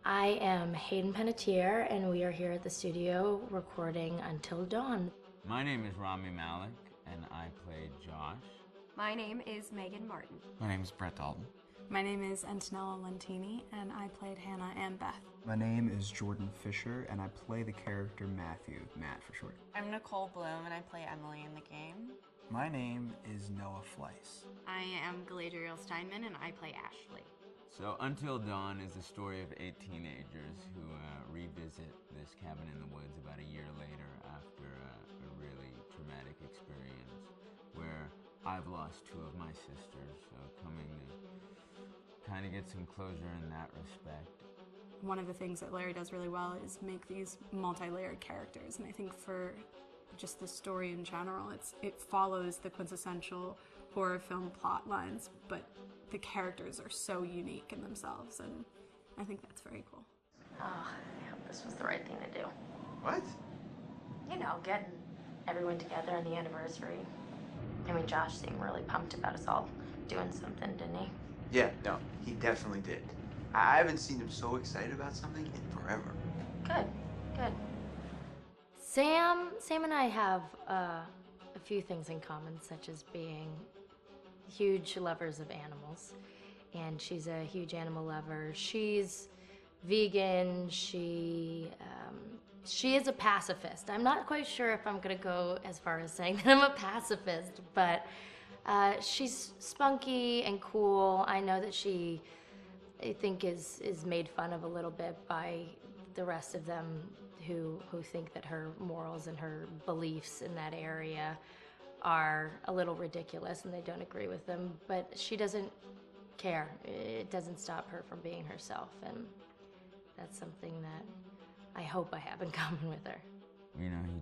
I am Hayden Panettiere, and we are here at the studio recording Until Dawn. My name is Rami Malik, and I played Josh. My name is Megan Martin. My name is Brett Dalton. My name is Antonella Lentini, and I played Hannah and Beth. My name is Jordan Fisher, and I play the character Matthew, Matt for short. I'm Nicole Bloom, and I play Emily in the game. My name is Noah Fleiss. I am Galadriel Steinman, and I play Ashley. So Until Dawn is the story of 8 teenagers who revisit this cabin in the woods about a year later after a really traumatic experience where I've lost 2 of my sisters, so coming to kind of get some closure in that respect. One of the things that Larry does really well is make these multi-layered characters, and I think for just the story in general, it follows the quintessential horror film plot lines, but the characters are so unique in themselves, and I think that's very cool. Oh, I hope this was the right thing to do. What? You know, getting everyone together on the anniversary. I mean, Josh seemed really pumped about us all doing something, didn't he? Yeah, no, he definitely did. I haven't seen him so excited about something in forever. Good, good. Sam and I have a few things in common, such as being huge lovers of animals, and she's a huge animal lover. She's vegan. She is a pacifist. I'm not quite sure if I'm gonna go as far as saying that I'm a pacifist, but she's spunky and cool. I know that she, I think, is made fun of a little bit by the rest of them who think that her morals and her beliefs in that area are a little ridiculous and they don't agree with them, but she doesn't care. It doesn't stop her from being herself, and that's something that I hope I have in common with her. You know, he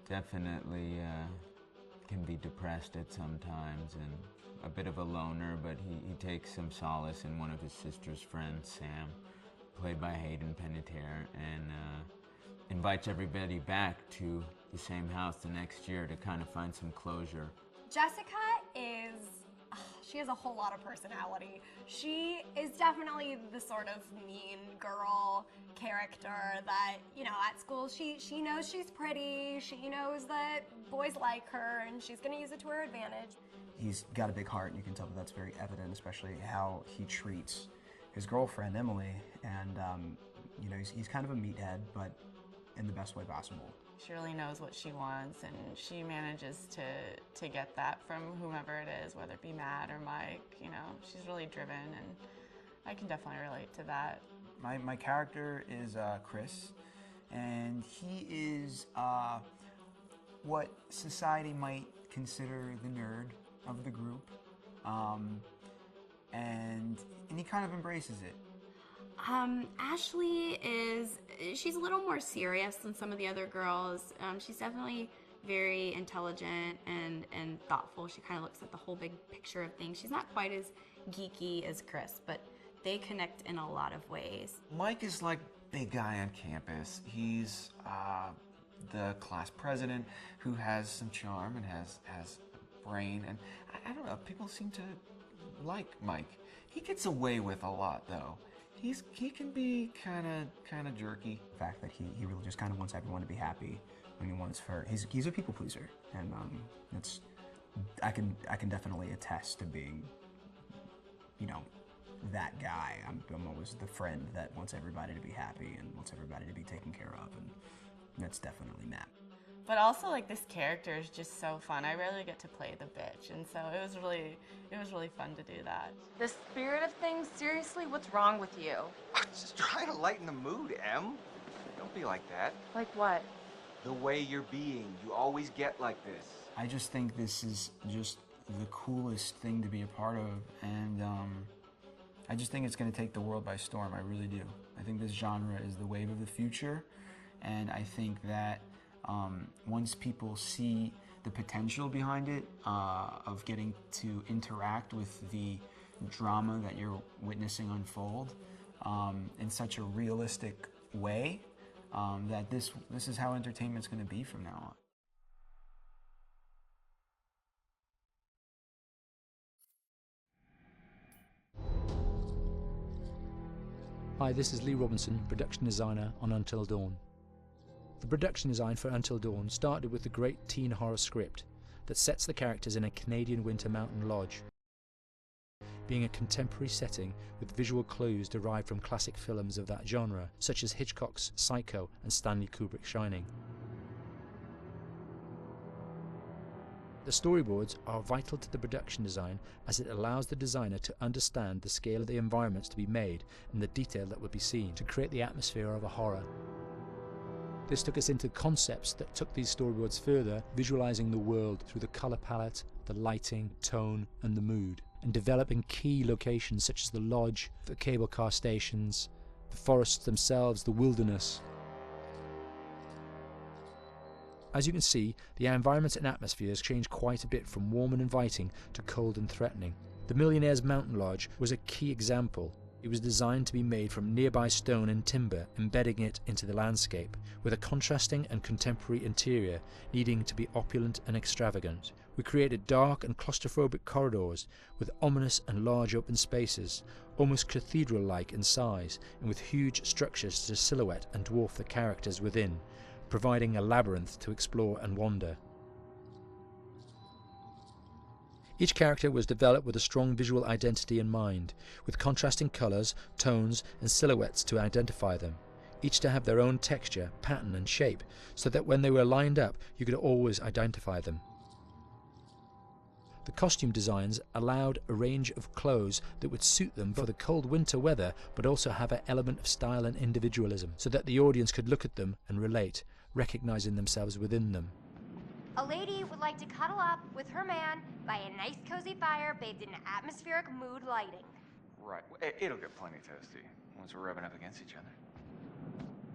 definitely can be depressed at some times and a bit of a loner, but he takes some solace in one of his sister's friends, Sam, played by Hayden Panettiere, and invites everybody back to the same house the next year to kind of find some closure. Jessica she has a whole lot of personality. She is definitely the sort of mean girl character that, you know, at school she knows she's pretty, she knows that boys like her, and she's gonna use it to her advantage. He's got a big heart, and you can tell that that's very evident, especially how he treats his girlfriend, Emily, and, you know, he's kind of a meathead, but in the best way possible. She really knows what she wants, and she manages to get that from whomever it is, whether it be Matt or Mike. You know, she's really driven, and I can definitely relate to that. My character is Chris, and he is what society might consider the nerd of the group, and he kind of embraces it. Ashley she's a little more serious than some of the other girls. She's definitely very intelligent and thoughtful. She kind of looks at the whole big picture of things. She's not quite as geeky as Chris, but they connect in a lot of ways. Mike is like big guy on campus. He's the class president who has some charm and has a brain, and I don't know, people seem to like Mike. He gets away with a lot, though. He can be kind of jerky. The fact that he really just kind of wants everyone to be happy, and he's a people pleaser, and I can definitely attest to being, you know, that guy. I'm always the friend that wants everybody to be happy and wants everybody to be taken care of, and that's definitely Matt. But also, like, this character is just so fun. I rarely get to play the bitch, and so it was really fun to do that. The spirit of things, seriously, what's wrong with you? I'm just trying to lighten the mood, Em. Don't be like that. Like what? The way you're being, you always get like this. I just think this is just the coolest thing to be a part of, and I just think it's going to take the world by storm. I really do. I think this genre is the wave of the future, and I think that once people see the potential behind it, of getting to interact with the drama that you're witnessing unfold in such a realistic way, that this is how entertainment's going to be from now on. Hi, this is Lee Robinson, production designer on Until Dawn. The production design for Until Dawn started with the great teen horror script that sets the characters in a Canadian winter mountain lodge, being a contemporary setting with visual clues derived from classic films of that genre, such as Hitchcock's Psycho and Stanley Kubrick's Shining. The storyboards are vital to the production design as it allows the designer to understand the scale of the environments to be made and the detail that would be seen to create the atmosphere of a horror. This took us into concepts that took these storyboards further, visualizing the world through the color palette, the lighting, tone, and the mood, and developing key locations such as the lodge, the cable car stations, the forests themselves, the wilderness. As you can see, the environments and atmospheres change quite a bit from warm and inviting to cold and threatening. The Millionaire's Mountain Lodge was a key example. It was designed to be made from nearby stone and timber, embedding it into the landscape, with a contrasting and contemporary interior needing to be opulent and extravagant. We created dark and claustrophobic corridors with ominous and large open spaces, almost cathedral-like in size, and with huge structures to silhouette and dwarf the characters within, providing a labyrinth to explore and wander. Each character was developed with a strong visual identity in mind, with contrasting colours, tones and silhouettes to identify them, each to have their own texture, pattern and shape, so that when they were lined up you could always identify them. The costume designs allowed a range of clothes that would suit them for the cold winter weather, but also have an element of style and individualism, so that the audience could look at them and relate, recognizing themselves within them. A lady would like to cuddle up with her man by a nice cozy fire bathed in atmospheric mood lighting. Right. It'll get plenty toasty once we're rubbing up against each other.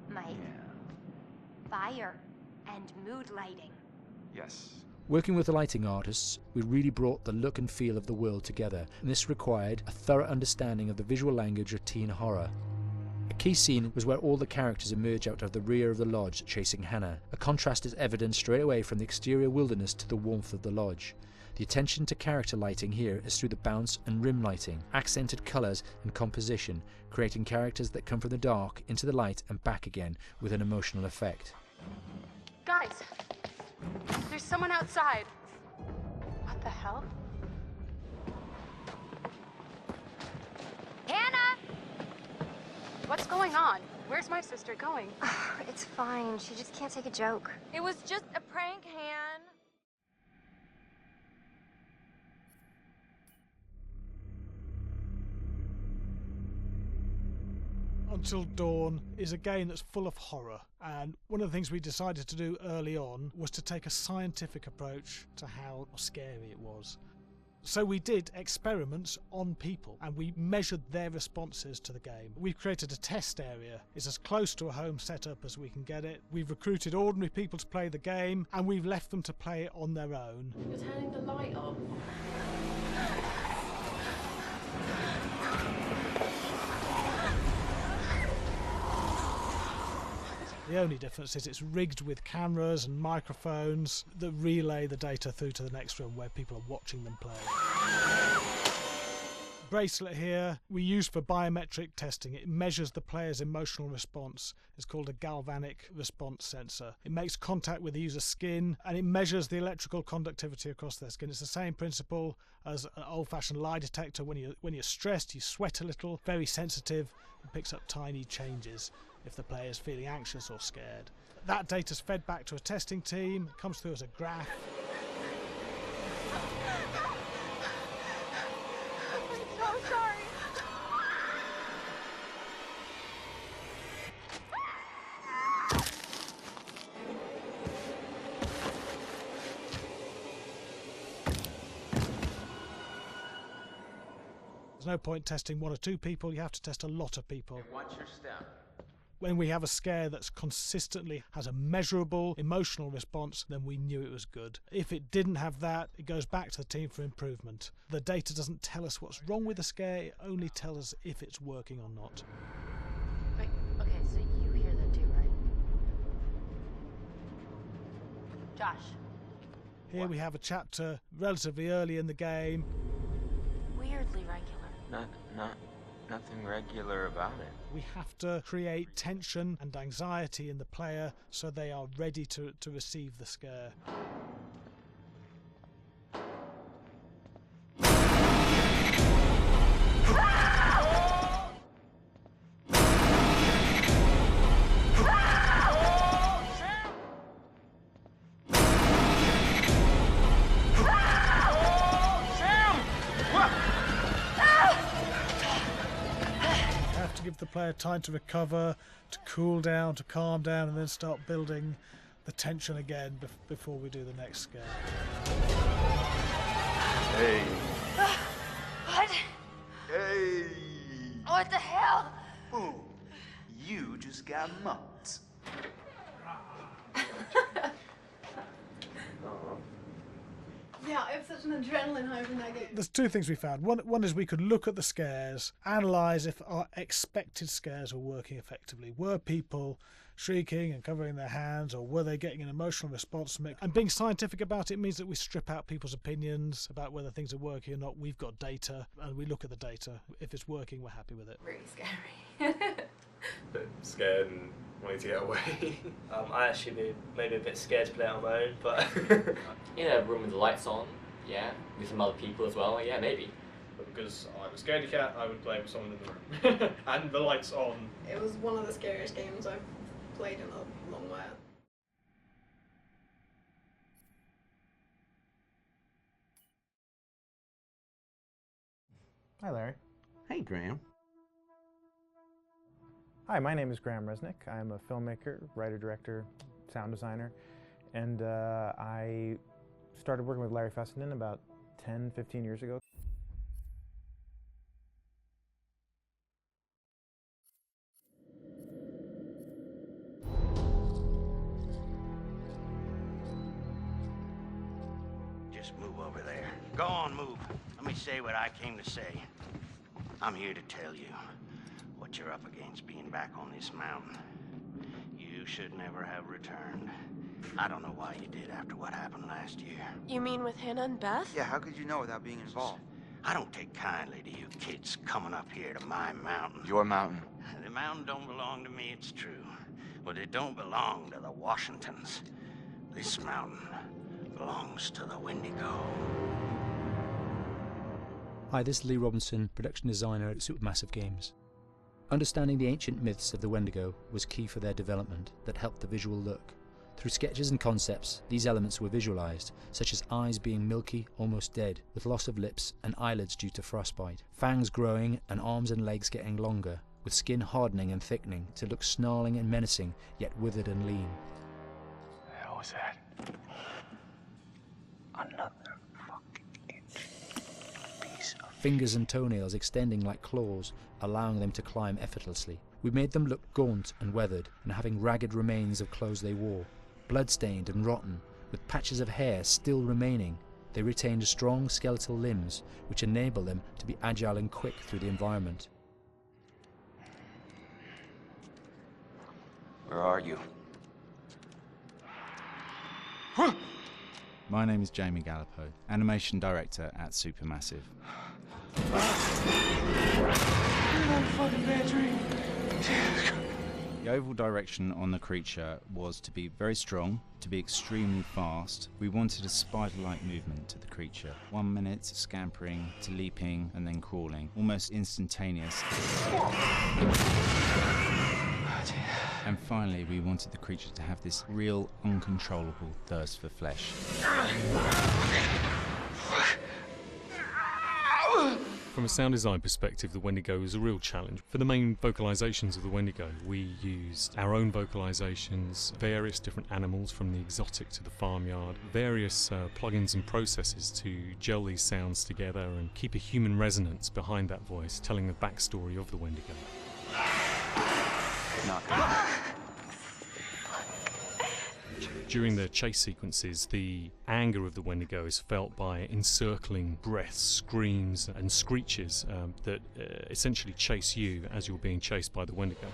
Mike, Yeah. fire and mood lighting. Yes. Working with the lighting artists, we really brought the look and feel of the world together, and this required a thorough understanding of the visual language of teen horror. A key scene was where all the characters emerge out of the rear of the lodge chasing Hannah. A contrast is evident straight away from the exterior wilderness to the warmth of the lodge. The attention to character lighting here is through the bounce and rim lighting, accented colours and composition, creating characters that come from the dark into the light and back again with an emotional effect. Guys, there's someone outside. What the hell? Hannah! What's going on? Where's my sister going? It's fine. She just can't take a joke. It was just a prank, Han. Until Dawn is a game that's full of horror, and one of the things we decided to do early on was to take a scientific approach to how scary it was. So we did experiments on people and we measured their responses to the game. We've created a test area. It's as close to a home setup as we can get it. We've recruited ordinary people to play the game and we've left them to play it on their own. You're turning the light off. The only difference is it's rigged with cameras and microphones that relay the data through to the next room where people are watching them play. Bracelet here we use for biometric testing. It measures the player's emotional response. It's called a galvanic response sensor. It makes contact with the user's skin and it measures the electrical conductivity across their skin. It's the same principle as an old-fashioned lie detector. When you're stressed, you sweat a little, very sensitive, and picks up tiny changes if the player is feeling anxious or scared. That data's fed back to a testing team, comes through as a graph. I'm so sorry. There's no point testing one or two people, you have to test a lot of people. Watch your step. When we have a scare that's consistently has a measurable emotional response, then we knew it was good. If it didn't have that, it goes back to the team for improvement. The data doesn't tell us what's wrong with the scare, it only tells us if it's working or not. Wait, okay, so you hear that too, right? Josh. Here we have a chapter relatively early in the game. Weirdly regular. nothing regular about it. We have to create tension and anxiety in the player so they are ready to receive the scare. Give the player time to recover, to cool down, to calm down, and then start building the tension again before we do the next scare. Hey. What? Hey. What the hell? Boom. You just got mugged. Yeah, I have such an adrenaline high from that game. There's two things we found. One is we could look at the scares, analyse if our expected scares were working effectively. Were people shrieking and covering their hands, or were they getting an emotional response from it? And being scientific about it means that we strip out people's opinions about whether things are working or not. We've got data, and we look at the data. If it's working, we're happy with it. Really scary. Bit scared and wanting to get away. I actually be maybe a bit scared to play it on my own, but in a room with the lights on, yeah, with some other people as well, yeah, maybe. But because I'm a scaredy cat, I would play with someone in the room. And the lights on. It was one of the scariest games I've played in a long while. Hi, Larry. Hey, Graham. Hi, my name is Graham Resnick. I'm a filmmaker, writer, director, sound designer, and I started working with Larry Fessenden about 10, 15 years ago. Just move over there. Go on, move. Let me say what I came to say. I'm here to tell you what you're up against being back on this mountain. You should never have returned. I don't know why you did after what happened last year. You mean with Hannah and Beth? Yeah, how could you know without being involved? I don't take kindly to you kids coming up here to my mountain. Your mountain. The mountain don't belong to me, it's true. But it don't belong to the Washingtons. This mountain belongs to the Wendigo. Hi, this is Lee Robinson, production designer at Supermassive Games. Understanding the ancient myths of the Wendigo was key for their development that helped the visual look. Through sketches and concepts, these elements were visualized, such as eyes being milky, almost dead, with loss of lips and eyelids due to frostbite, fangs growing and arms and legs getting longer, with skin hardening and thickening to look snarling and menacing, yet withered and lean. What the hell was that? Another fucking piece of... Fingers and toenails extending like claws, allowing them to climb effortlessly. We made them look gaunt and weathered, and having ragged remains of clothes they wore. Blood-stained and rotten, with patches of hair still remaining, they retained strong skeletal limbs, which enable them to be agile and quick through the environment. Where are you? My name is Jamie Gallipo, animation director at Supermassive. The overall direction on the creature was to be very strong, to be extremely fast. We wanted a spider-like movement to the creature. 1 minute scampering to leaping and then crawling, almost instantaneous. And finally, we wanted the creature to have this real, uncontrollable thirst for flesh. From a sound design perspective, the Wendigo is a real challenge. For the main vocalisations of the Wendigo, we used our own vocalisations, various different animals from the exotic to the farmyard, various plugins and processes to gel these sounds together and keep a human resonance behind that voice, telling the backstory of the Wendigo. During the chase sequences, the anger of the Wendigo is felt by encircling breaths, screams and screeches that essentially chase you as you're being chased by the Wendigo.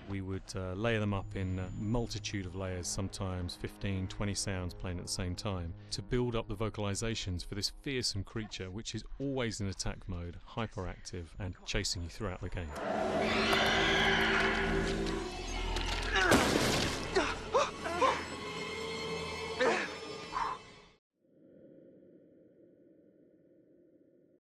We would layer them up in a multitude of layers, sometimes 15, 20 sounds playing at the same time, to build up the vocalizations for this fearsome creature which is always in attack mode, hyperactive, and chasing you throughout the game.